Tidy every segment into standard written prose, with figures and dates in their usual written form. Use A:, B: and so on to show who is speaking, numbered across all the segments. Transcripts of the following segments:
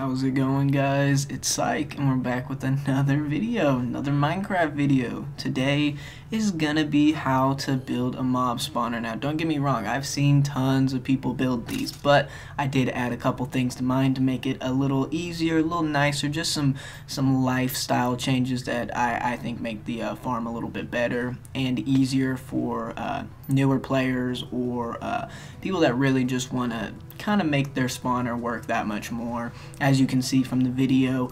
A: How's it going, guys? It's Syke and we're back with another video, another Minecraft video. Today is gonna be how to build a mob spawner. Now don't get me wrong, I've seen tons of people build these, but I did add a couple things to mine to make it a little easier, a little nicer, just some lifestyle changes that I think make the farm a little bit better and easier for newer players or people that really just want to kind of make their spawner work that much more. As you can see from the video,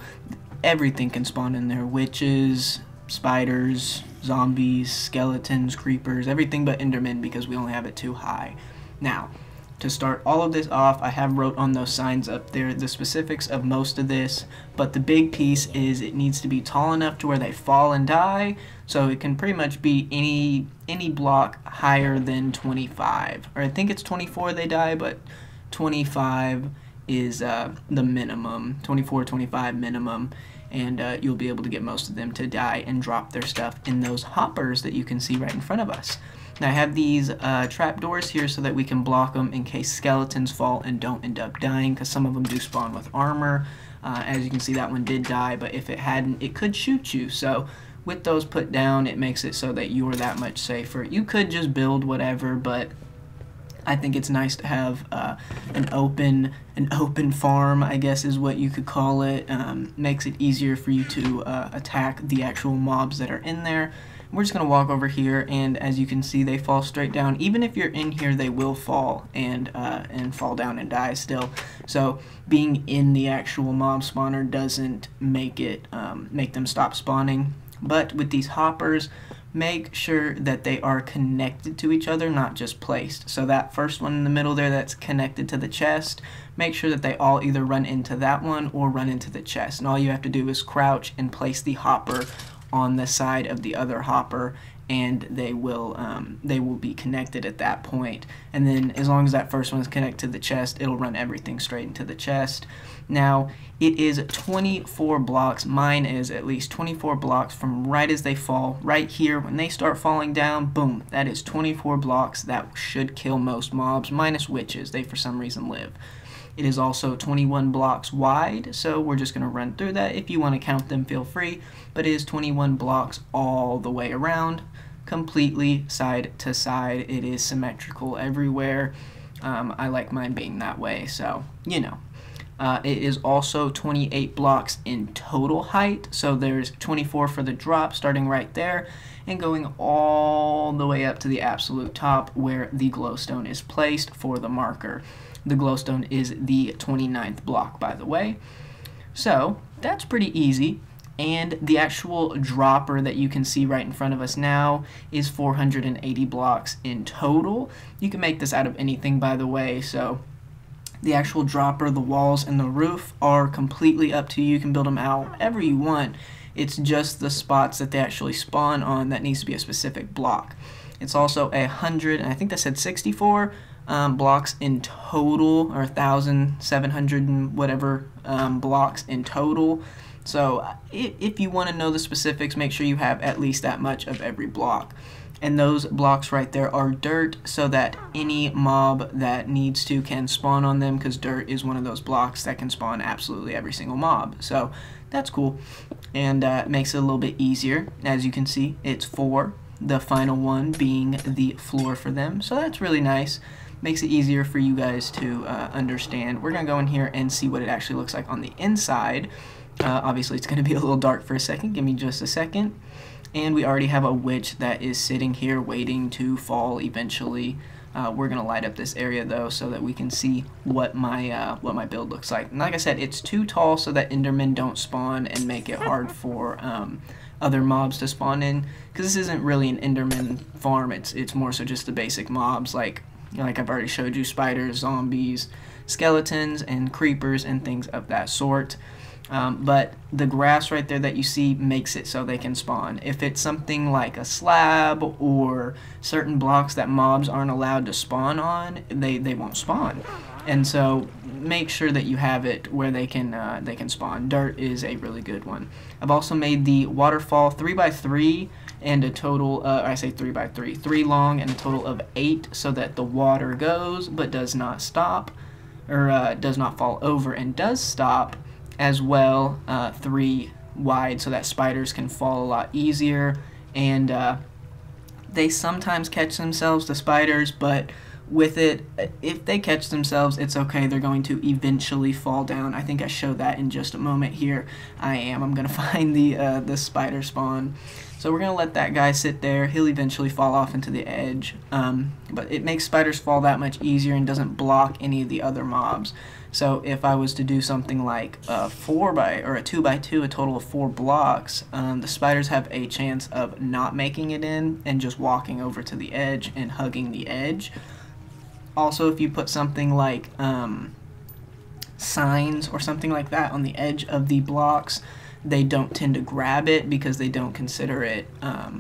A: everything can spawn in there: witches, spiders, zombies, skeletons, creepers, everything but endermen, because we only have it too high. Now, to start all of this off, I have wrote on those signs up there the specifics of most of this, but the big piece is it needs to be tall enough to where they fall and die, so it can pretty much be any block higher than 25, or I think it's 24 they die, but 25 is the minimum, 24, 25 minimum, and you'll be able to get most of them to die and drop their stuff in those hoppers that you can see right in front of us. Now I have these trapdoors here so that we can block them in case skeletons fall and don't end up dying, because some of them do spawn with armor. As you can see, that one did die, but if it hadn't, it could shoot you. So with those put down, it makes it so that you're that much safer. You could just build whatever, but I think it's nice to have an open farm, I guess is what you could call it. Makes it easier for you to attack the actual mobs that are in there. We're just going to walk over here, and as you can see, they fall straight down. Even if you're in here, they will fall and fall down and die still. So being in the actual mob spawner doesn't make them stop spawning. But with these hoppers, make sure that they are connected to each other, not just placed. So that first one in the middle there that's connected to the chest, make sure that they all either run into that one or run into the chest. And all you have to do is crouch and place the hopper on the side of the other hopper, and they will be connected at that point. And then as long as that first one is connected to the chest, it'll run everything straight into the chest. Now it is 24 blocks, mine is at least 24 blocks from right as they fall. Right here, when they start falling down, boom, that is 24 blocks. That should kill most mobs, minus witches. They for some reason live. It is also 21 blocks wide, so we're just going to run through that. If you want to count them, feel free, but it is 21 blocks all the way around, completely side to side. It is symmetrical everywhere. I like mine being that way, so you know. It is also 28 blocks in total height, so there's 24 for the drop starting right there and going all the way up to the absolute top where the glowstone is placed for the marker. The glowstone is the 29th block, by the way. So that's pretty easy. And the actual dropper that you can see right in front of us now is 480 blocks in total. You can make this out of anything, by the way, so the actual dropper, the walls, and the roof are completely up to you. You can build them however you want. It's just the spots that they actually spawn on that needs to be a specific block. It's also 100, and I think that said 64 blocks in total, or 1,700 and whatever blocks in total. So if you want to know the specifics, make sure you have at least that much of every block. And those blocks right there are dirt, so that any mob that needs to can spawn on them, because dirt is one of those blocks that can spawn absolutely every single mob. So that's cool, and it makes it a little bit easier. As you can see, it's 4, the final one being the floor for them. So that's really nice. Makes it easier for you guys to understand. We're going to go in here and see what it actually looks like on the inside. Obviously, it's going to be a little dark for a second. Give me just a second. And we already have a witch that is sitting here waiting to fall eventually. We're going to light up this area, though, so that we can see what my build looks like. And like I said, it's too tall so that endermen don't spawn and make it hard for other mobs to spawn in. Because this isn't really an enderman farm. It's more so just the basic mobs like I've already showed you: spiders, zombies, skeletons, and creepers, and things of that sort. But the grass right there that you see makes it so they can spawn. If it's something like a slab or certain blocks that mobs aren't allowed to spawn on, they won't spawn. And so make sure that you have it where they can spawn. Dirt is a really good one. I've also made the waterfall 3x3 and a total, I say 3x3, 3 long and a total of 8, so that the water goes but does not stop, or does not fall over and does stop, as well, 3 wide, so that spiders can fall a lot easier. And they sometimes catch themselves, the spiders, but with it, if they catch themselves, it's okay. They're going to eventually fall down. I think I show that in just a moment. Here I'm gonna find the spider spawn. So we're gonna let that guy sit there. He'll eventually fall off into the edge, but it makes spiders fall that much easier and doesn't block any of the other mobs. So if I was to do something like a 2x2, a total of 4 blocks, the spiders have a chance of not making it in and just walking over to the edge and hugging the edge. Also, if you put something like signs or something like that on the edge of the blocks, they don't tend to grab it because they don't consider it,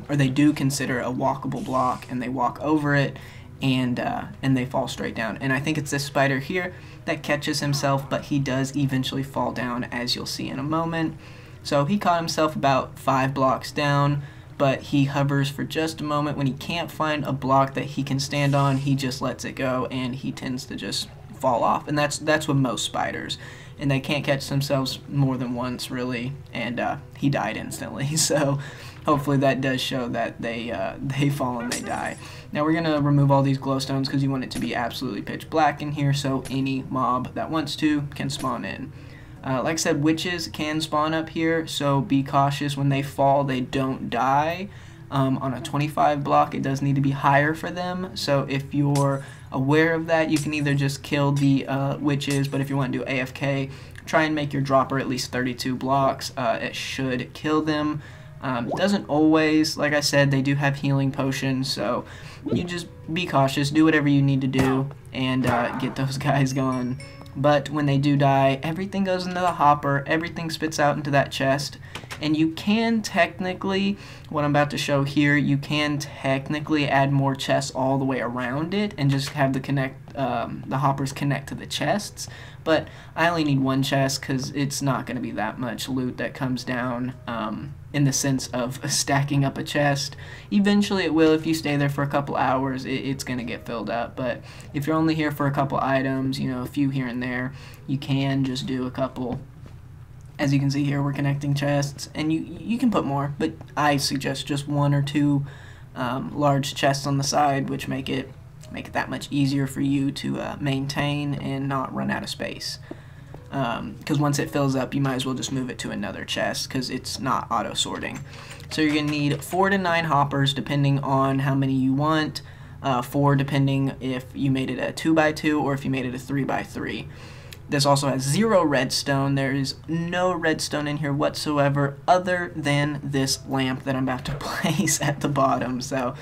A: or they do consider a walkable block, and they walk over it, and they fall straight down. And I think it's this spider here that catches himself, but he does eventually fall down, as you'll see in a moment. So he caught himself about 5 blocks down, but he hovers for just a moment. When he can't find a block that he can stand on, he just lets it go, and he tends to just fall off. And that's with most spiders, and they can't catch themselves more than once, really. And he died instantly. So hopefully that does show that they fall and they die. Now we're gonna remove all these glowstones because you want it to be absolutely pitch black in here, so any mob that wants to can spawn in. Like I said, witches can spawn up here, so be cautious. When they fall, they don't die. On a 25 block, it does need to be higher for them, so if you're aware of that, you can either just kill the witches, but if you want to do AFK, try and make your dropper at least 32 blocks. It should kill them. It doesn't always. Like I said, they do have healing potions, so you just be cautious, do whatever you need to do, and get those guys going. But when they do die, everything goes into the hopper, everything spits out into that chest, and you can technically, what I'm about to show here, you can technically add more chests all the way around it and just have the hoppers connect to the chests. But I only need 1 chest because it's not going to be that much loot that comes down in the sense of stacking up a chest. Eventually it will. If you stay there for a couple hours, it's going to get filled up. But if you're only here for a couple items, you know, a few here and there, you can just do a couple. As you can see here, we're connecting chests, and you can put more, but I suggest just 1 or 2 large chests on the side, which make it that much easier for you to maintain and not run out of space. Because once it fills up, you might as well just move it to another chest because it's not auto sorting. So you're gonna need 4 to 9 hoppers depending on how many you want. 4 depending if you made it a 2x2 or if you made it a 3x3. This also has 0 redstone. There is no redstone in here whatsoever other than this lamp that I'm about to place at the bottom. So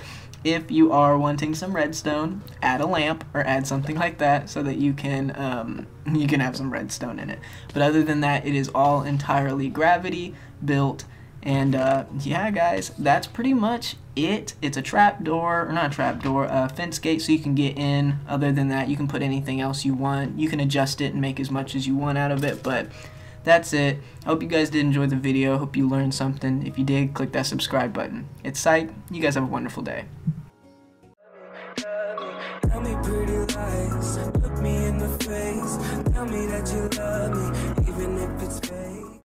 A: if you are wanting some redstone, add a lamp or add something like that so that you can have some redstone in it. But other than that, it is all entirely gravity built. And yeah, guys, that's pretty much it. It's a trapdoor, or not a trapdoor, a fence gate so you can get in. Other than that, you can put anything else you want. You can adjust it and make as much as you want out of it, but that's it. I hope you guys did enjoy the video. Hope you learned something. If you did, click that subscribe button. It's Syke. You guys have a wonderful day.
B: Tell me pretty lies, look me in the face, tell me that you love me.